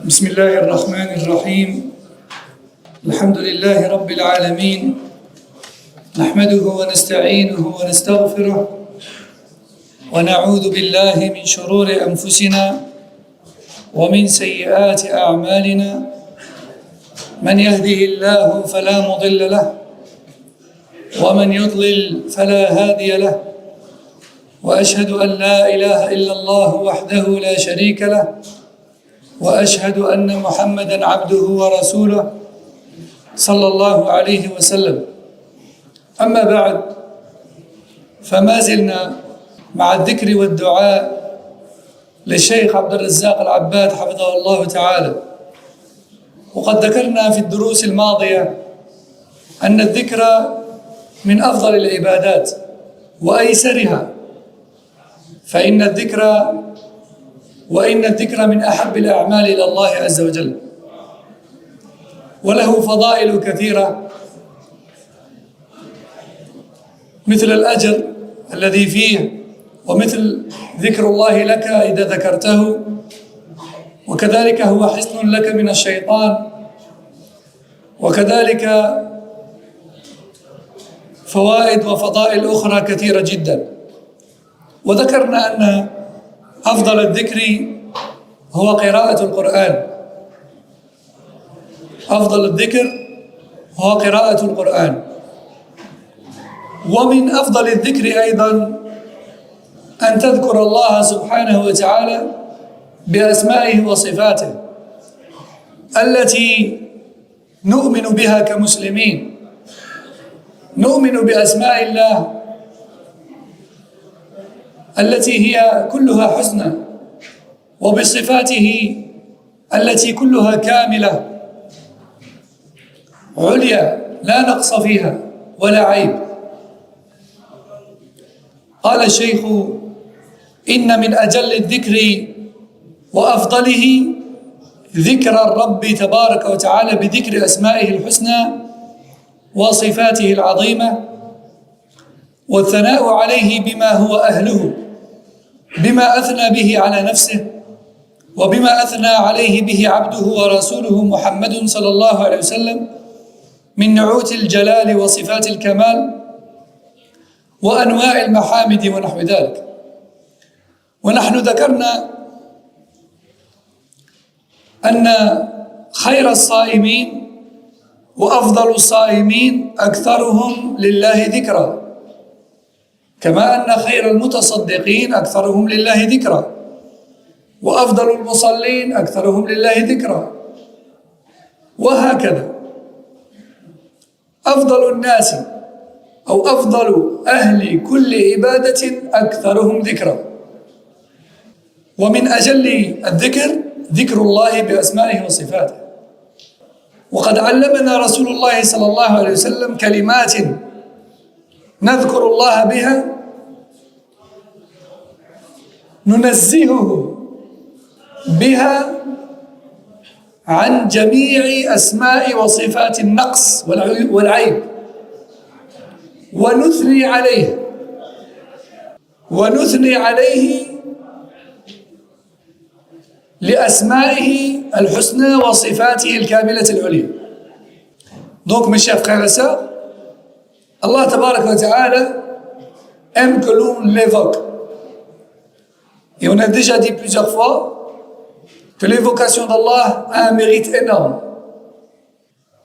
بسم الله الرحمن الرحيم. الحمد لله رب العالمين، نحمده ونستعينه ونستغفره ونعوذ بالله من شرور أنفسنا ومن سيئات أعمالنا. من يهده الله فلا مضل له ومن يضلل فلا هادي له، وأشهد أن لا إله إلا الله وحده لا شريك له، وأشهد أن محمدًا عبده ورسوله صلى الله عليه وسلم. أما بعد، فما زلنا مع الذكر والدعاء للشيخ عبد الرزاق العباد حفظه الله تعالى. وقد ذكرنا في الدروس الماضية أن الذكر من أفضل العبادات وأيسرها، فإن الذكر من أحب الأعمال إلى الله عز وجل، وله فضائل كثيرة، مثل الأجر الذي فيه، ومثل ذكر الله لك إذا ذكرته، وكذلك هو حصن لك من الشيطان، وكذلك فوائد وفضائل أخرى كثيرة جدا. وذكرنا أن أفضل الذكر هو قراءة القرآن. أفضل الذكر هو قراءة القرآن. ومن أفضل الذكر أيضا أن تذكر الله سبحانه وتعالى بأسمائه وصفاته التي نؤمن بها كمسلمين. نؤمن بأسماء الله التي هي كلها حسنى، وبصفاته التي كلها كاملة عليا لا نقص فيها ولا عيب. قال الشيخ: إن من أجل الذكر وأفضله ذكر الرب تبارك وتعالى بذكر أسمائه الحسنى وصفاته العظيمة، والثناء عليه بما هو أهله، بما أثنى به على نفسه، وبما أثنى عليه به عبده ورسوله محمد صلى الله عليه وسلم من نعوت الجلال وصفات الكمال وأنواع المحامد ونحو ذلك. ونحن ذكرنا أن خير الصائمين وأفضل الصائمين أكثرهم لله ذكرًا، كما أن خير المتصدقين أكثرهم لله ذكرًا، وأفضل المصلين أكثرهم لله ذكرًا، وهكذا. أفضل الناس أو أفضل أهل كل عبادة أكثرهم ذكرًا. ومن أجل الذكر ذكر الله بأسمائه وصفاته. وقد علمنا رسول الله صلى الله عليه وسلم كلمات نذكر الله بها ننزهه بها عن جميع أسماء وصفات النقص والعيب، ونثني عليه لأسمائه الحسنى وصفاته الكاملة العليا. Donc mes chers frères et sœurs, Allah Tabaraka wa Ta'ala aime que l'on l'évoque. Et on a déjà dit plusieurs fois que l'évocation d'Allah a un mérite énorme,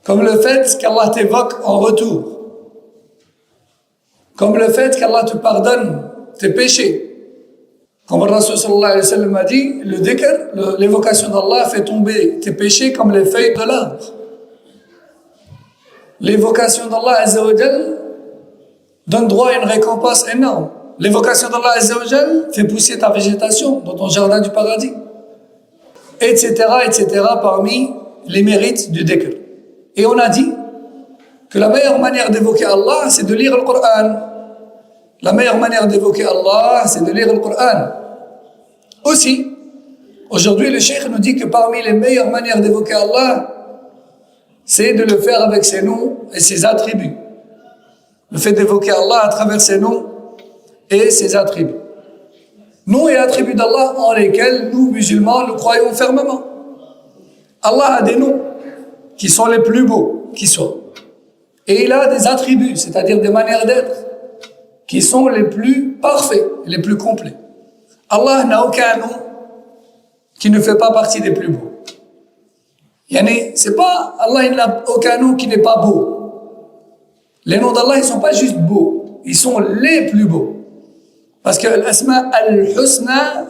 comme le fait qu'Allah t'évoque en retour, comme le fait qu'Allah te pardonne tes péchés. Comme le Rasul sallallahu alayhi wa sallam a dit, le dhikr, l'évocation d'Allah fait tomber tes péchés comme les feuilles de l'arbre. L'évocation d'Allah Azza wa Jal donne droit à une récompense énorme. L'évocation d'Allah Azza wa Jal fait pousser ta végétation dans ton jardin du paradis, etc., etc., parmi les mérites du dhikr. Et on a dit que la meilleure manière d'évoquer Allah, c'est de lire le Coran. La meilleure manière d'évoquer Allah, c'est de lire le Coran. Aussi, aujourd'hui, le cheikh nous dit que parmi les meilleures manières d'évoquer Allah, c'est de le faire avec ses noms et ses attributs. Le fait d'évoquer Allah à travers ses noms et ses attributs. Noms et attributs d'Allah en lesquels nous, musulmans, nous croyons fermement. Allah a des noms qui sont les plus beaux qui soient. Et il a des attributs, c'est-à-dire des manières d'être, qui sont les plus parfaits, les plus complets. Allah n'a aucun nom qui ne fait pas partie des plus beaux. Yani, c'est pas, Allah il n'a aucun nom qui n'est pas beau. Les noms d'Allah, ils sont pas juste beaux, ils sont les plus beaux. Parce que l'asma al-husna,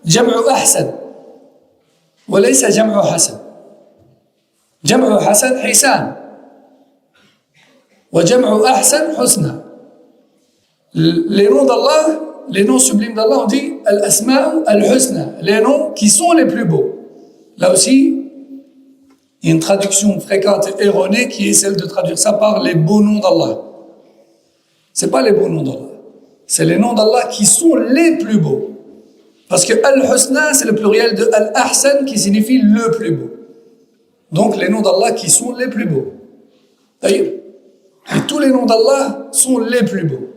jam'u ahsan. وليس جمع حسن. جمع حسن حسان وجمع أحسن حسنى. Les noms d'Allah, les noms sublimes d'Allah, on dit al-asma' al-husna, les noms qui sont les plus beaux. Là aussi, il y a une traduction fréquente et erronée qui est celle de traduire ça par les beaux noms d'Allah. C'est pas les beaux noms d'Allah, c'est les noms d'Allah qui sont les plus beaux. Parce que al-husna, c'est le pluriel de al-ahsan qui signifie le plus beau. Donc les noms d'Allah qui sont les plus beaux. D'ailleurs, et tous les noms d'Allah sont les plus beaux.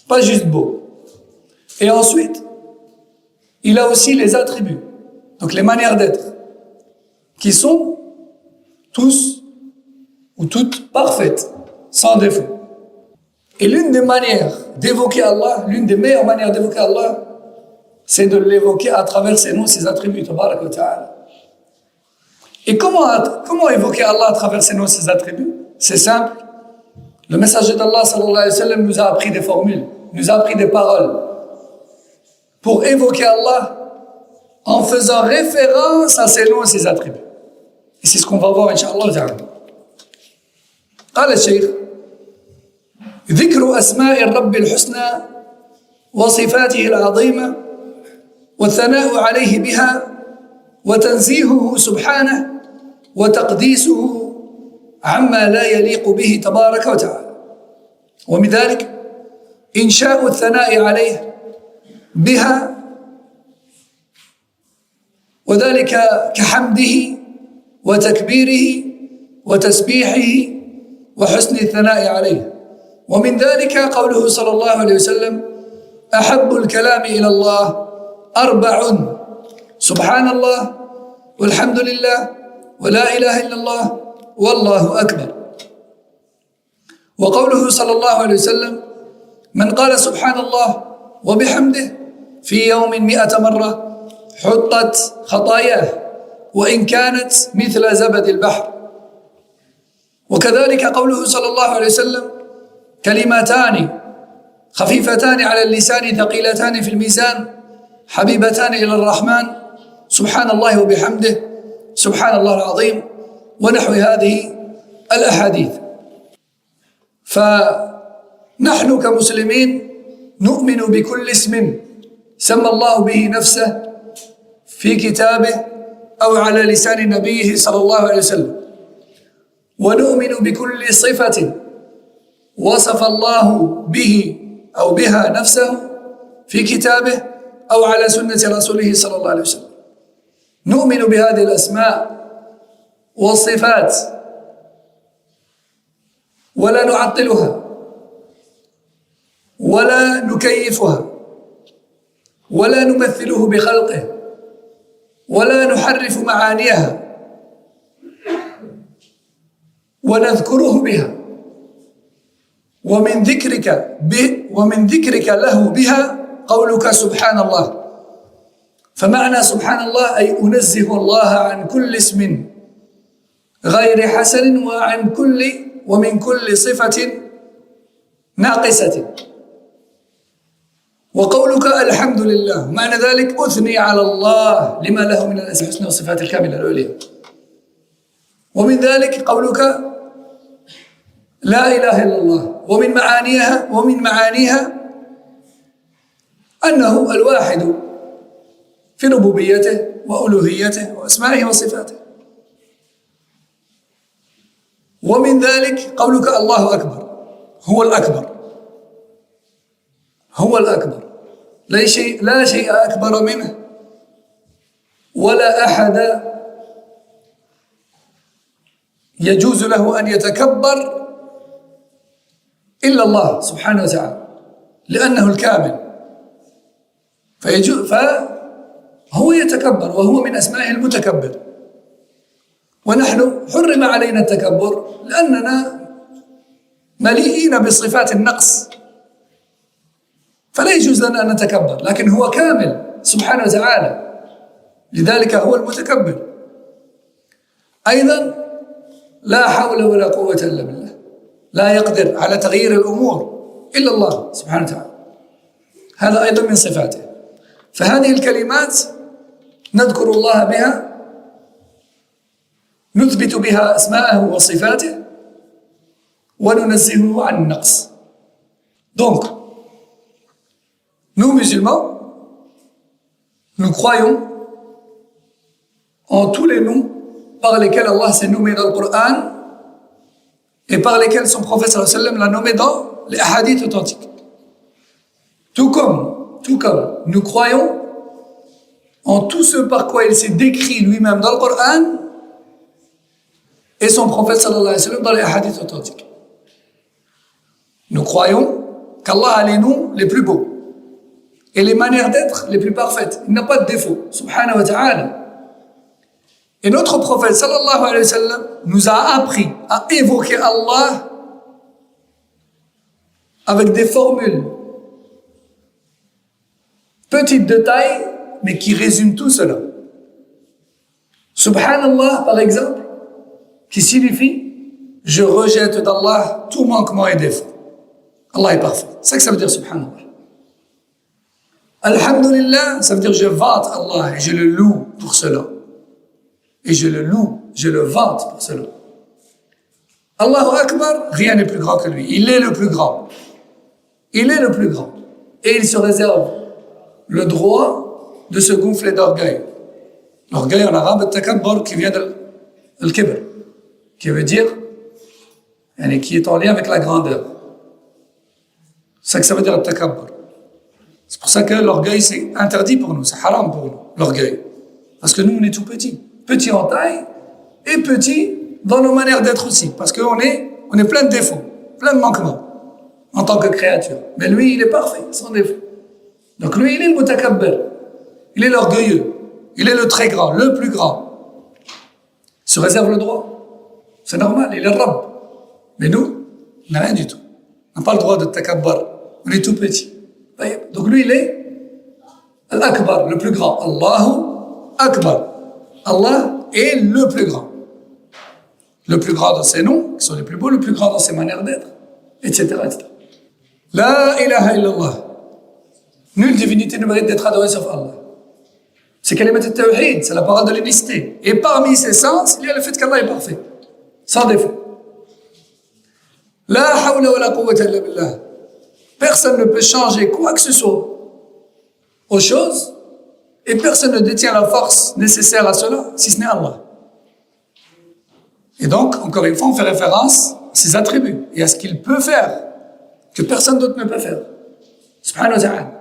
Pas juste beaux. Et ensuite, il a aussi les attributs, donc les manières d'être, qui sont tous ou toutes parfaites, sans défaut. Et l'une des manières d'évoquer Allah, l'une des meilleures manières d'évoquer Allah, c'est de l'évoquer à travers ses noms, ses attributs. Tabarak wa ta'ala. Et comment évoquer Allah à travers ses noms, ses attributs? C'est simple. Le messager d'Allah sallallahu alayhi wa sallam nous a appris des formules, nous a appris des paroles pour évoquer Allah en faisant référence à ses noms et ses attributs. Et c'est ce qu'on va voir, Inch'Allah ta'ala. قال الشيخ ذكر أسماء الرب الحسنى وصفاته العظيمة والثناء عليه بها وتنزيهه سبحانه وتقديسه عما لا يليق به تبارك وتعالى. ومن ذلك إنشاء الثناء عليه بها وذلك كحمده وتكبيره وتسبيحه وحسن الثناء عليه. ومن ذلك قوله صلى الله عليه وسلم أحب الكلام إلى الله 4 سبحان الله والحمد لله ولا إله إلا الله والله أكبر. وقوله صلى الله عليه وسلم من قال سبحان الله وبحمده في يوم 100 مرة حطت خطاياه وإن كانت مثل زبد البحر. وكذلك قوله صلى الله عليه وسلم كلمتان خفيفتان على اللسان ثقيلتان في الميزان حبيبتان إلى الرحمن سبحان الله وبحمده سبحان الله العظيم ونحو هذه الأحاديث. فنحن كمسلمين نؤمن بكل اسم سمى الله به نفسه في كتابه أو على لسان نبيه صلى الله عليه وسلم، ونؤمن بكل صفة وصف الله به أو بها نفسه في كتابه أو على سنة رسوله صلى الله عليه وسلم. نؤمن بهذه الأسماء والصفات ولا نعطلها ولا نكيفها ولا نمثله بخلقه ولا نحرف معانيها ونذكره بها. ومن ذكرك له بها قولك سبحان الله. فمعنى سبحان الله أي أنزه الله عن كل اسم غير حسن ومن كل صفة ناقصة. وقولك الحمد لله معنى ذلك أثني على الله لما له من الأسماء الحسنى والصفات الكاملة العليا. ومن ذلك قولك لا إله إلا الله ومن معانيها أنه الواحد في ربوبيته وألوهيته وأسمائه وصفاته. ومن ذلك قولك الله أكبر هو الأكبر، هو الأكبر، لا شيء أكبر منه ولا أحد يجوز له أن يتكبر إلا الله سبحانه وتعالى لأنه الكامل، فهو يتكبر وهو من أسمائه المتكبر. ونحن حرم علينا التكبر لأننا مليئين بصفات النقص، فلا يجوز لنا أن نتكبر، لكن هو كامل سبحانه وتعالى، لذلك هو المتكبر. أيضا لا حول ولا قوة إلا بالله، لا يقدر على تغيير الأمور إلا الله سبحانه وتعالى، هذا أيضا من صفاته. فهذه الكلمات نذكر الله بها، نثبت بها أسماءه وصفاته، وننزهه عن النقص. Donc, nous musulmans, nous croyons en tous les noms par lesquels Allah s'est nommé dans le Coran et par lesquels son prophète sallallahu alayhi wa sallam l'a nommé dans les hadiths authentiques. Tout comme nous croyons en tout ce par quoi il s'est décrit lui-même dans le Coran et son prophète sallallahu alayhi wa sallam dans les hadiths authentiques. Nous croyons qu'Allah a les noms les plus beaux et les manières d'être les plus parfaites. Il n'a pas de défaut, subhanahu wa ta'ala. Et notre prophète sallallahu alayhi wa sallam nous a appris à évoquer Allah avec des formules petites de taille, mais qui résument tout cela. Subhanallah, par exemple, qui signifie « je rejette d'Allah tout manquement et défaut ». Allah est parfait. C'est ça que ça veut dire Subhanallah. Alhamdulillah, ça veut dire je vante Allah et je le loue pour cela. Et je le loue, je le vante pour cela. Allahu Akbar, rien n'est plus grand que lui. Il est le plus grand. Il est le plus grand. Et il se réserve le droit de se gonfler d'orgueil. L'orgueil en arabe, takabbur, qui vient de al-kibr, qui veut dire, qui est en lien avec la grandeur. C'est ça que ça veut dire le takabbur. C'est pour ça que l'orgueil, c'est interdit pour nous, c'est haram pour nous, l'orgueil. Parce que nous, on est tout petits. Petits en taille et petits dans nos manières d'être aussi. Parce qu'on est plein de défauts, plein de manquements en tant que créature. Mais lui, il est parfait, sans défaut. Donc lui, il est le mutakabbir. Il est l'orgueilleux. Il est le très grand, le plus grand. Il se réserve le droit. C'est normal, il est le Rabb. Mais nous, on n'a rien du tout. On n'a pas le droit de takabbir. On est tout petit. Donc lui, il est Al-Akbar, le plus grand. Allahu Akbar. Allah est le plus grand. Le plus grand dans ses noms, qui sont les plus beaux, le plus grand dans ses manières d'être, etc., etc. La ilaha illallah. Nulle divinité ne mérite d'être adorée sauf Allah. C'est kalimat al-tawhid, c'est la parole de l'unicité. Et parmi ses sens, il y a le fait qu'Allah est parfait, sans défaut. La hawla wa la quwwata illa billah. Personne ne peut changer quoi que ce soit aux choses, et personne ne détient la force nécessaire à cela, si ce n'est Allah. Et donc, encore une fois, on fait référence à ses attributs et à ce qu'il peut faire, que personne d'autre ne peut faire. Subhanahu wa ta'ala.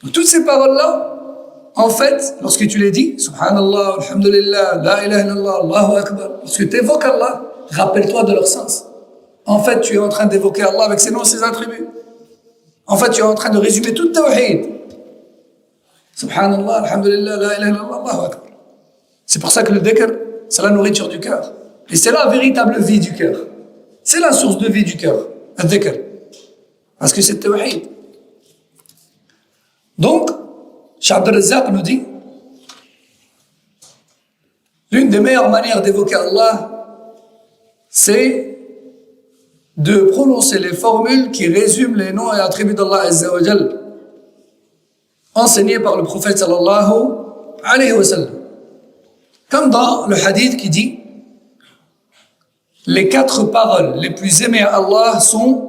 Donc, toutes ces paroles-là, en fait, lorsque tu les dis, Subhanallah, Alhamdulillah, La ilaha illallah, Allahu Akbar, lorsque tu évoques Allah, rappelle-toi de leur sens. En fait, tu es en train d'évoquer Allah avec ses noms et ses attributs. En fait, tu es en train de résumer toute tawhid. Subhanallah, Alhamdulillah, La ilaha illallah, Allahu Akbar. C'est pour ça que le dhikr, c'est la nourriture du cœur. Et c'est la véritable vie du cœur. C'est la source de vie du cœur, le dhikr. Parce que c'est tawhid. Donc, Cheikh Abdel Razzaq nous dit, l'une des meilleures manières d'évoquer Allah, c'est de prononcer les formules qui résument les noms et attributs d'Allah Azza wa Jal, enseignées par le prophète sallallahu alayhi wa sallam. Comme dans le hadith qui dit, les 4 paroles les plus aimées à Allah sont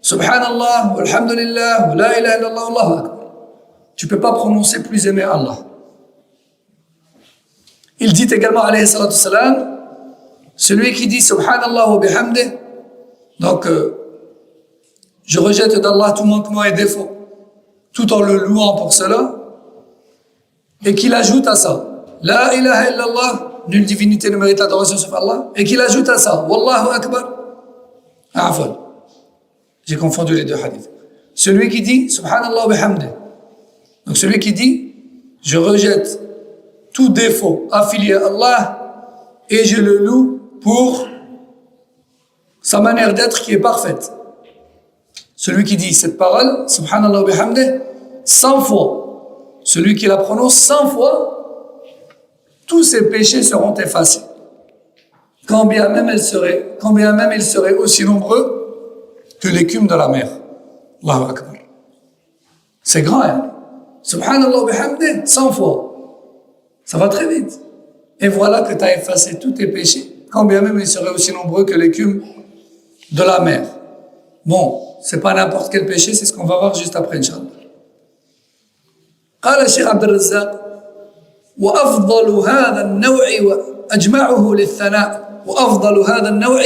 Subhanallah, Alhamdulillah, La ilaha illallah, Allahu Akbar. Tu ne peux pas prononcer plus aimé à Allah. Il dit également, alayhi salatu salam, celui qui dit Subhanallah wa bihamdih, donc je rejette d'Allah tout manquement et défaut, tout en le louant pour cela, et qu'il ajoute à ça, La ilaha illallah, nulle divinité ne mérite l'adoration sauf Allah, et qu'il ajoute à ça, Wallahu Akbar, afwan, j'ai confondu les deux hadiths. Celui qui dit Subhanallah wa bihamdih, donc celui qui dit, je rejette tout défaut affilié à Allah et je le loue pour sa manière d'être qui est parfaite. Celui qui dit cette parole, subhanallah wa bihamdih, 100 fois, celui qui la prononce 100 fois, tous ses péchés seront effacés. Quand bien même ils seraient aussi nombreux que l'écume de la mer. Allahu Akbar. C'est grand, hein? Subhanallah wa bihamdih, 100 fois. Ça va très vite. Et voilà que tu as effacé tous tes péchés, quand bien même ils seraient aussi nombreux que l'écume de la mer. Bon, c'est pas n'importe quel péché, c'est ce qu'on va voir juste après, Inch'Allah. قال الشيخ عبد الرزاق وأفضل هذا النوع أجمعه للثناء وأفضل هذا النوع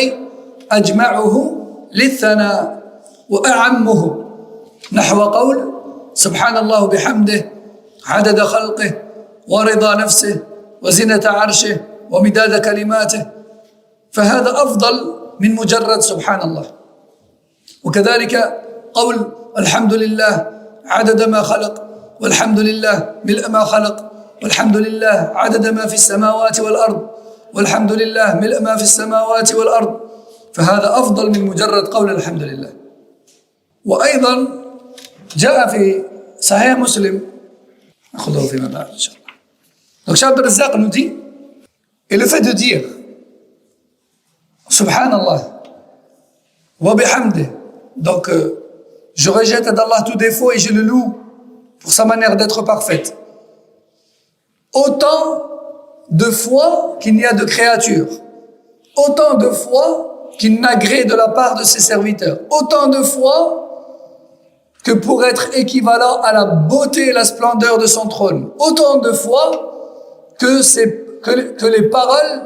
أجمعه للثناء وأعمه نحو قول سبحان الله بحمده عدد خلقه ورضا نفسه وزنة عرشه ومداد كلماته فهذا أفضل من مجرد سبحان الله وكذلك قول الحمد لله عدد ما خلق والحمد لله ملء ما خلق والحمد لله عدد ما في السماوات والأرض والحمد لله ملء ما في السماوات والأرض فهذا أفضل من مجرد قول الحمد لله. وأيضا جاء في صحيح مسلم نأخذه فيما بعد إن شاء الله. Donc Cheikh Abd al-Razzaq nous dit, et le fait de dire Subhanallah wa bihamdih, donc je rejette d'Allah tout défaut et je le loue pour sa manière d'être parfaite, autant de fois qu'il n'y a de créatures, autant de fois qu'il n'agrée de la part de ses serviteurs, autant de fois que pour être équivalent à la beauté et la splendeur de son trône, autant de fois que les paroles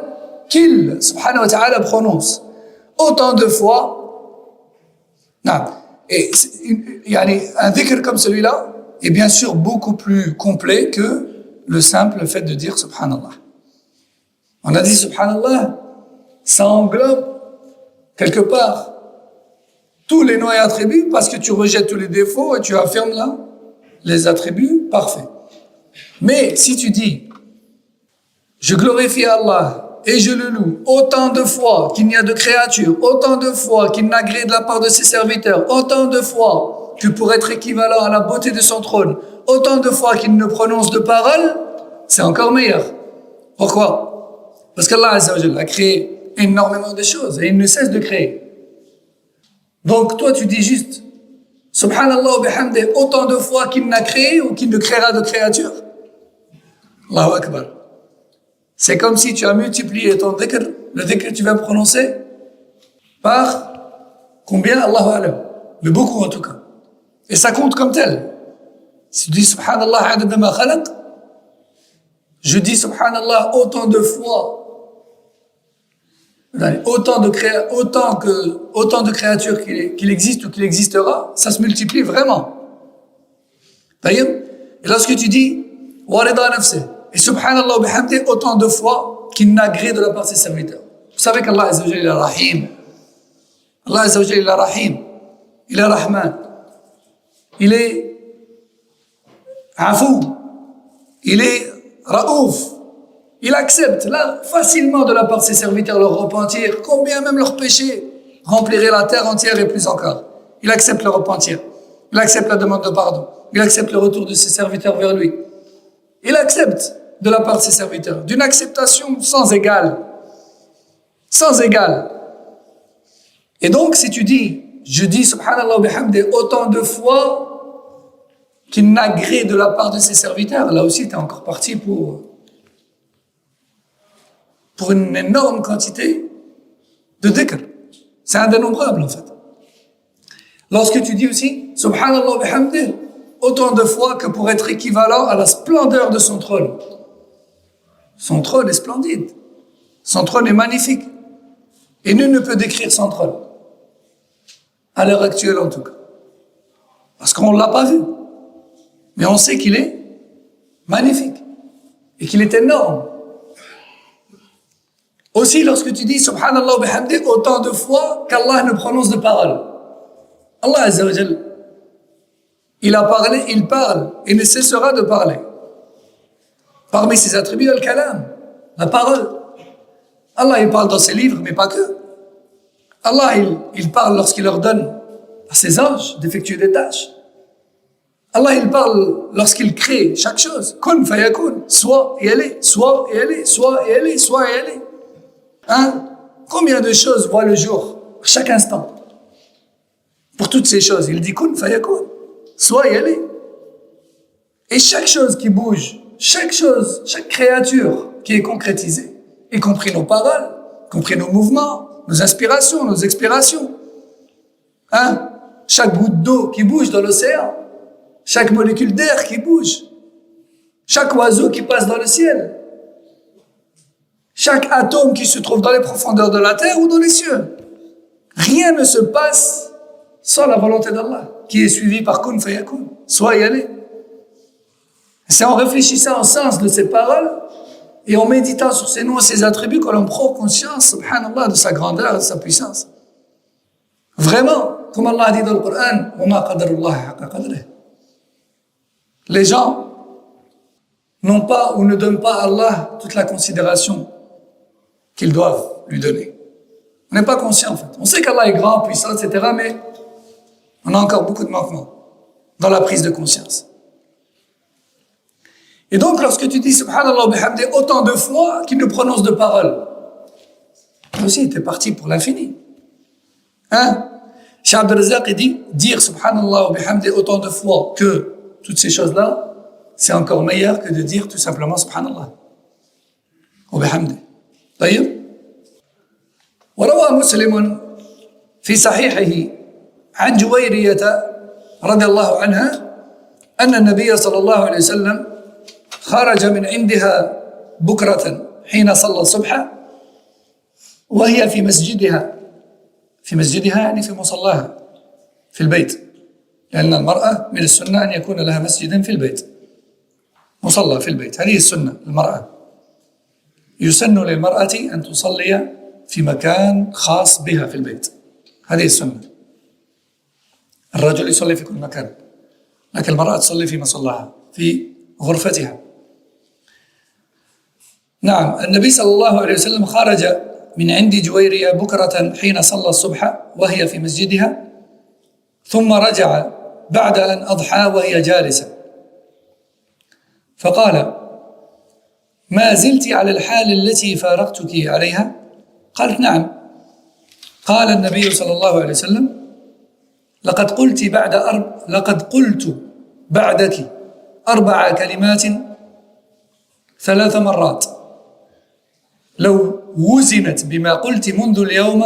qu'il, subhanahu wa ta'ala, prononce, autant de fois. Non. Et un dhikr comme celui-là est bien sûr beaucoup plus complet que le simple fait de dire subhanallah. On a dit subhanallah, ça englobe quelque part tous les noms et attributs parce que tu rejettes tous les défauts et tu affirmes là les attributs parfaits. Mais si tu dis je glorifie Allah et je le loue autant de fois qu'il n'y a de créatures, autant de fois qu'il n'agrée de la part de ses serviteurs, autant de fois que pour être équivalent à la beauté de son trône, autant de fois qu'il ne prononce de paroles, c'est encore meilleur. Pourquoi? Parce qu'Allah Azza wa Jalla a créé énormément de choses et il ne cesse de créer. Donc toi tu dis juste Subhanallah wa bihamdih autant de fois qu'il n'a créé ou qu'il ne créera de créatures. Allahu Akbar. C'est comme si tu as multiplié ton dhikr, le dhikr que tu viens prononcer, par combien? Allahu Alam. Mais beaucoup en tout cas. Et ça compte comme tel. Si tu dis Subhanallah adad ma khalaq, je dis Subhanallah autant de fois, autant de créatures qu'il existe ou qu'il existera, ça se multiplie vraiment. Et lorsque tu dis Warida nafsih, et subhanallah wa bihamdih autant de fois qu'il n'agrée de la part de ses serviteurs. Vous savez qu'Allah Azza wa Jalla il est Rahim. Allah Azza wa Jalla il est Rahim. Il est Rahman. Il est Afou. Il est Raouf. Il accepte là facilement de la part de ses serviteurs leur repentir, combien même leurs péchés rempliraient la terre entière et plus encore. Il accepte le repentir. Il accepte la demande de pardon. Il accepte le retour de ses serviteurs vers lui. Il accepte de la part de ses serviteurs, d'une acceptation sans égale. Sans égale. Et donc, si tu dis, je dis subhanallah wa bihamdih autant de fois qu'il n'agrée de la part de ses serviteurs, là aussi, tu es encore parti pour une énorme quantité de dhikr. C'est indénombrable, en fait. Lorsque tu dis aussi subhanallah wa bihamdih autant de fois que pour être équivalent à la splendeur de son trône. Son trône est splendide. Son trône est magnifique. Et nul ne peut décrire son trône. À l'heure actuelle, en tout cas. Parce qu'on ne l'a pas vu. Mais on sait qu'il est magnifique. Et qu'il est énorme. Aussi, lorsque tu dis subhanallah wa bihamdih autant de fois qu'Allah ne prononce de parole. Allah Azza wa Jalla, il a parlé, il parle et ne cessera de parler. Parmi ses attributs, al-kalam, la parole. Allah, il parle dans ses livres, mais pas que. Allah, il parle lorsqu'il ordonne à ses anges d'effectuer des tâches. Allah, il parle lorsqu'il crée chaque chose. Kun fayakun. Soit et elle est, soit et elle est, soit et elle est, soit et elle est. Hein? Combien de choses voient le jour à chaque instant? Pour toutes ces choses, il dit kun fayakun. Soit et elle est. Et chaque chose qui bouge, chaque chose, chaque créature qui est concrétisée, y compris nos paroles, y compris nos mouvements, nos inspirations, nos expirations. Hein? Chaque goutte d'eau qui bouge dans l'océan, chaque molécule d'air qui bouge, chaque oiseau qui passe dans le ciel, chaque atome qui se trouve dans les profondeurs de la terre ou dans les cieux. Rien ne se passe sans la volonté d'Allah, qui est suivie par kun fayakun, soit y aller. C'est en réfléchissant au sens de ces paroles et en méditant sur ses noms et ses attributs que l'on prend conscience, subhanallah, de sa grandeur et de sa puissance. Vraiment, comme Allah a dit dans le Coran, وَمَا قَدَرُ اللَّهَ حَقَّ قَدْرِهِ. Les gens n'ont pas ou ne donnent pas à Allah toute la considération qu'ils doivent lui donner. On n'est pas conscient en fait. On sait qu'Allah est grand, puissant, etc., mais on a encore beaucoup de manquements dans la prise de conscience. Et donc, lorsque tu dis subhanallah wa bihamdi autant de fois qu'il ne prononce de paroles, lui aussi, il était parti pour l'infini. Hein? Cheikh Abdel Razak, il dit, dire subhanallah wa bihamdi autant de fois que toutes ces choses-là, c'est encore meilleur que de dire tout simplement subhanallah wa bihamdi. طيب. وروى مسلم في صحيحه عن جويرية رضي الله عنها أن النبي صلى الله عليه وسلم خرج من عندها بكرة حين صلى الصبح وهي في مسجدها يعني في مصلاها في البيت، لأن المرأة من السنة أن يكون لها مسجد في البيت، مصلى في البيت، هذه السنة المرأة. يسن للمرأة أن تصلي في مكان خاص بها في البيت، هذه السنة. الرجل يصلي في كل مكان، لكن المرأة تصلي في مصلاها في غرفتها. نعم، النبي صلى الله عليه وسلم خرج من عند جويرية بكرة حين صلى الصبح وهي في مسجدها، ثم رجع بعد أن أضحى وهي جالسة، فقال: ما زلت على الحال التي فارقتك عليها؟ قالت: نعم. قال النبي صلى الله عليه وسلم: لقد قلت بعدك 4 كلمات 3 مرات، لو وزنت بما قلت منذ اليوم،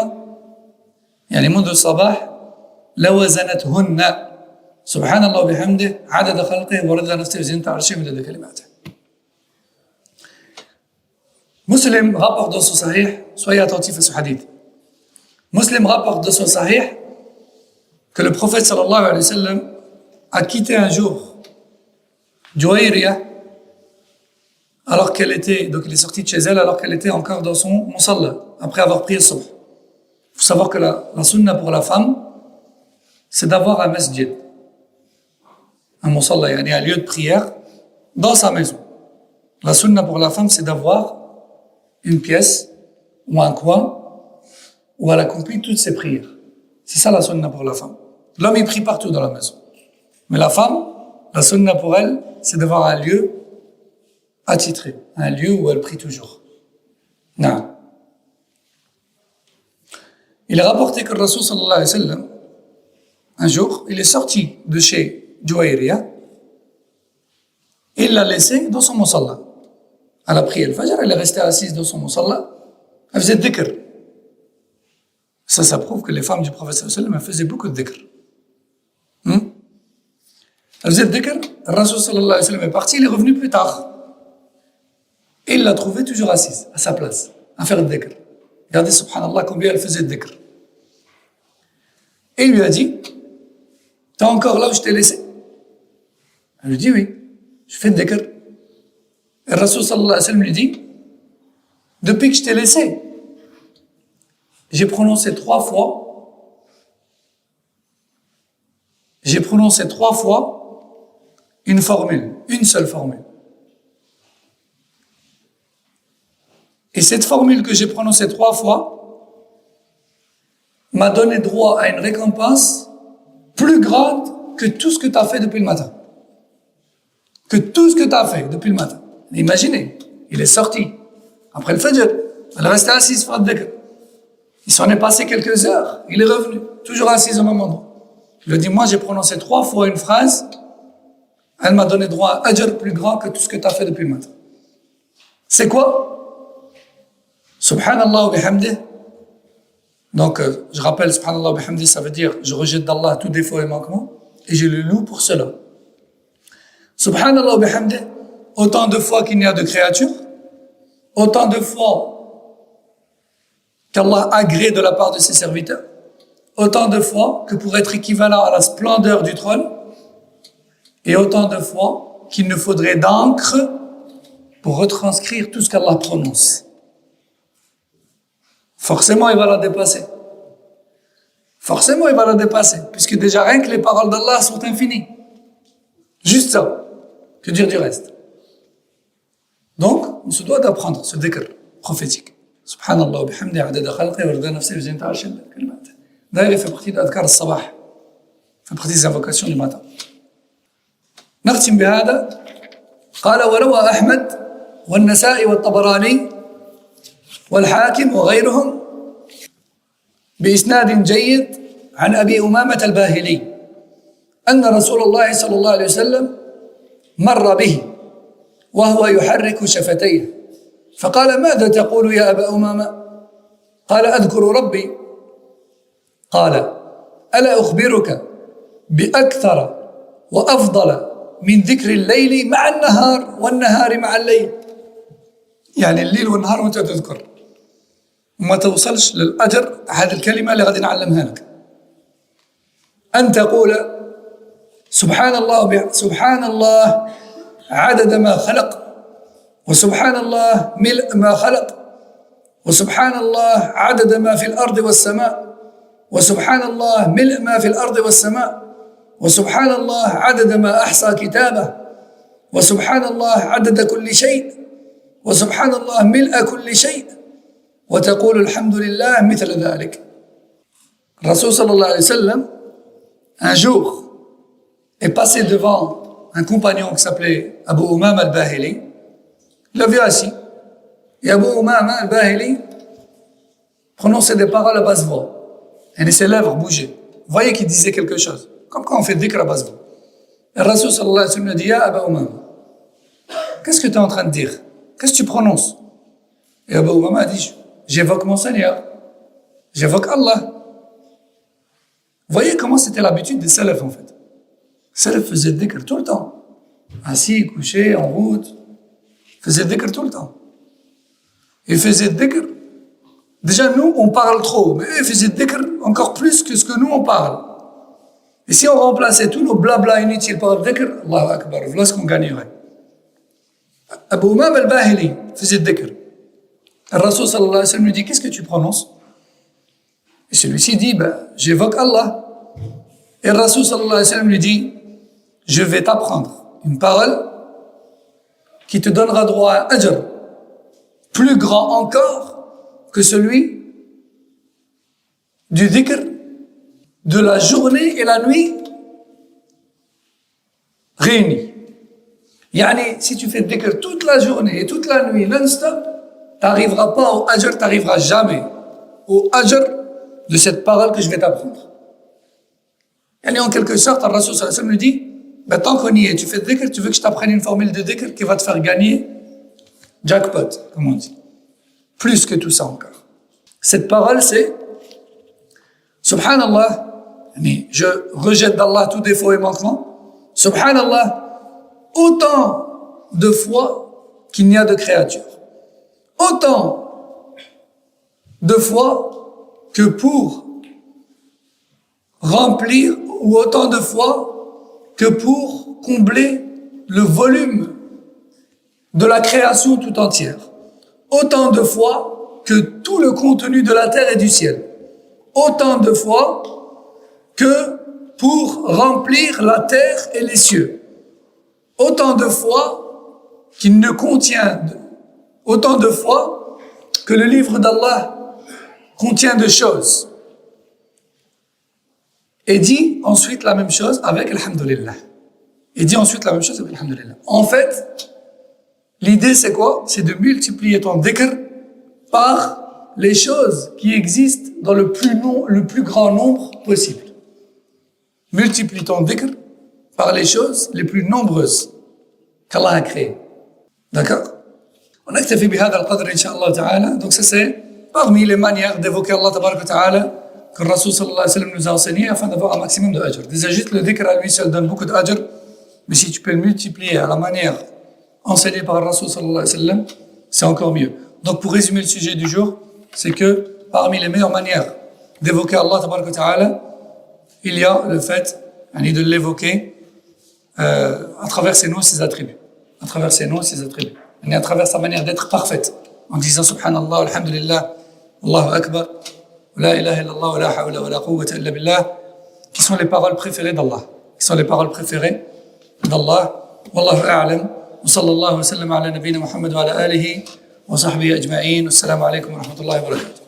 يعني منذ الصباح، لوزنتهن. سبحان الله وبحمده عدد خلقه ورضا نفسه وزنة عرشه مدد كلماته. Muslim rapporte dans son sahih, soyez attentifs à ce hadith. Muslim rapporte dans son sahih que le prophète sallallahu alayhi wa sallam a quitté un jour Juwayriya alors qu'elle était, donc il est sorti de chez elle alors qu'elle était encore dans son musalla, après avoir prié le subh. Il faut savoir que la sunna pour la femme, c'est d'avoir un masjid, un musalla, yani un lieu de prière dans sa maison. La sunna pour la femme, c'est d'avoir une pièce ou un coin où elle accomplit toutes ses prières. C'est ça la sunna pour la femme. L'homme, il prie partout dans la maison. Mais la femme, la sunna pour elle, c'est d'avoir un lieu attitré, un lieu où elle prie toujours. Non. Il est rapporté que le Rasoul sallallahu alayhi wa sallam, un jour, il est sorti de chez Juwayriya et il l'a laissé dans son musalla. Elle a prié le fajr, elle est restée assise dans son musalla, elle faisait dhikr. Ça prouve que les femmes du prophète sallallahu alayhi wa sallam faisaient beaucoup de dhikr. Elle faisait dhikr, le Rasoul sallallahu alayhi wa sallam est parti, il est revenu plus tard. Et il l'a trouvée toujours assise, à sa place, à faire le dhikr. Regardez, subhanallah, combien elle faisait de dhikr. Et il lui a dit: t'es encore là où je t'ai laissé? Elle lui dit: oui, je fais le dhikr. Et le Rasoul sallallahu alayhi wa sallam lui dit: depuis que je t'ai laissé, j'ai prononcé 3 fois une formule, une seule formule. Et cette formule que j'ai prononcée 3 fois m'a donné droit à une récompense plus grande que tout ce que tu as fait depuis le matin. Que tout ce que tu as fait depuis le matin. Imaginez, il est sorti après le Fajr, il restait assis sur le dhikr. Il s'en est passé quelques heures, il est revenu, toujours assis au même endroit. Il lui dit, moi j'ai prononcé 3 fois une phrase, elle m'a donné droit à un ajr plus grand que tout ce que tu as fait depuis le matin. C'est quoi? Subhanallah wa bihamdih. Donc, je rappelle, subhanallah wa bihamdih, ça veut dire, je rejette d'Allah tout défaut et manquement, et je le loue pour cela. Subhanallah wa bihamdih, autant de fois qu'il n'y a de créatures, autant de fois qu'Allah agrée de la part de ses serviteurs, autant de fois que pour être équivalent à la splendeur du trône, et autant de fois qu'il nous faudrait d'encre pour retranscrire tout ce qu'Allah prononce. Forcément, il va la dépasser. Forcément, il va la dépasser, puisque déjà rien que les paroles d'Allah sont infinies. Juste ça. Que dire du reste? Donc, on se doit d'apprendre ce dhikr prophétique. Subhanallah wa bihamdi adada khalqi wa rida nafsi wa zinata arshi al-kalimat. D'ailleurs, il fait partie d'adkar al-sabah. Il fait partie des invocations du matin. نختم بهذا. قال وروى أحمد والنسائي والطبراني والحاكم وغيرهم بإسناد جيد عن أبي أمامة الباهلي أن رسول الله صلى الله عليه وسلم مر به وهو يحرك شفتيه فقال ماذا تقول يا أبا أمامة؟ قال أذكر ربي. قال ألا أخبرك بأكثر وأفضل من ذكر الليل مع النهار والنهار مع الليل. يعني الليل والنهار وانت تذكر وما توصلش للأجر. هذه الكلمة اللي غادي نعلمها لك أن تقول سبحان الله عدد ما خلق وسبحان الله ملء ما خلق وسبحان الله عدد ما في الأرض والسماء وسبحان الله ملء ما في الأرض والسماء وسبحان الله عدد ما أحصى كتابه وسبحان الله عدد كل شيء وسبحان الله ملء كل شيء وتقول الحمد لله مثل ذلك. Rasoul sallallahu alayhi wa sallam, un jour, est passé devant un compagnon qui s'appelait Abu Umama al-Bahili. Il l'a vu assis. Et Abu Umama al-Bahili prononçait des paroles à basse voix. Et ses lèvres bougeaient. Vous voyez qu'il disait quelque chose. Comme quand on fait dhikr à basse voix. Et Rasoul sallallahu alayhi wa sallam lui dit, Ya Abu Umama, qu'est-ce que tu es en train de dire? Qu'est-ce que tu prononces? Et Abu Umama a dit, j'évoque mon Seigneur. J'évoque Allah. Vous voyez comment c'était l'habitude des salafs en fait. Les salafs faisaient le dhikr tout le temps. Assis, couché, en route. Ils faisaient le dhikr tout le temps. Ils faisaient le dhikr. Déjà nous, on parle trop. Mais eux, ils faisaient le dhikr encore plus que ce que nous, on parle. Et si on remplaçait tous nos blabla inutiles par le dhikr, Allahu Akbar, voilà ce qu'on gagnerait. Abu Umam al-Bahili faisait le dhikr. Le Rasoul sallallahu alayhi wa sallam lui dit, qu'est-ce que tu prononces? Et celui-ci dit, j'évoque Allah. Et le Rasoul sallallahu alayhi wa sallam lui dit, je vais t'apprendre une parole qui te donnera droit à un ajr plus grand encore que celui du dhikr de la journée et la nuit réunis. Yani, si tu fais le dhikr toute la journée et toute la nuit non-stop, tu n'arriveras pas au ajr, tu n'arriveras jamais au ajr de cette parole que je vais t'apprendre. Et en quelque sorte, le Rasoul sallallahu alayhi wa sallam lui dit, tant qu'on y est, tu fais le dhikr, tu veux que je t'apprenne une formule de dhikr qui va te faire gagner jackpot, comme on dit. Plus que tout ça encore. Cette parole, c'est Subhanallah, je rejette d'Allah tout défaut et manquement. Subhanallah, autant de fois qu'il n'y a de créatures. Autant de fois que pour remplir, ou autant de fois que pour combler le volume de la création tout entière. Autant de fois que tout le contenu de la terre et du ciel. Autant de fois que pour remplir la terre et les cieux. Autant de fois qu'il ne contient, autant de fois que le livre d'Allah contient de choses. Et dit ensuite la même chose avec Alhamdulillah. Et dit ensuite la même chose avec Alhamdulillah. En fait, l'idée c'est quoi? C'est de multiplier ton dhikr par les choses qui existent dans le plus grand nombre possible. Multiplie ton dhikr par les choses les plus nombreuses qu'Allah a créées. D'accord? On a activé bihada al-qadr, incha'Allah ta'ala. Donc ça c'est parmi les manières d'évoquer Allah tabaraka wa ta'ala que le Rasul sallallahu alayhi wa sallam nous a enseigné afin d'avoir un maximum de ajr. Déjà juste le dhikr à lui seul donne beaucoup d'ajr, mais si tu peux le multiplier à la manière enseignée par le Rasul sallallahu alayhi wa sallam, c'est encore mieux. Donc pour résumer le sujet du jour, c'est que parmi les meilleures manières d'évoquer Allah tabaraka wa ta'ala, il y a le fait de l'évoquer à travers ses noms et ses attributs. À travers ses noms et ses attributs. Et à travers sa manière d'être parfaite. En disant Subhanallah, Alhamdulillah, Allahu Akbar, La ilaha illallah, wa la hawla wa la quwwata illa billah, qui sont les paroles préférées d'Allah. Qui sont les paroles préférées d'Allah. Wallahu a'lam. Wa sallallahu wa sallam ala nabiyyina Muhammad wa ala alihi wa sahbihi ajma'in. Wassalamu alaikum wa rahmatullahi wa barakatuh.